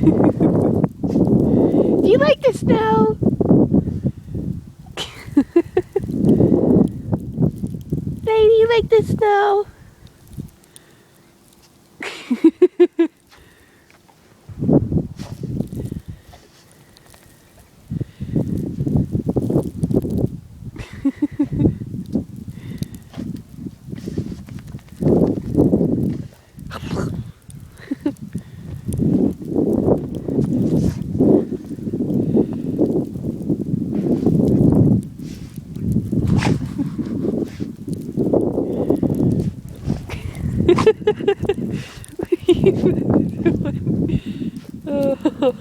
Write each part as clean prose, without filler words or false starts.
Do you like the snow? Lady, you like the snow? Oh.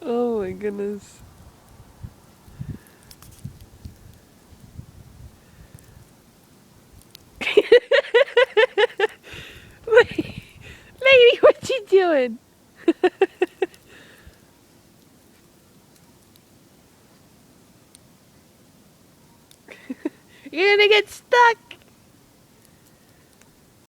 Oh my goodness. Lady, what you doing? You're gonna get stuck.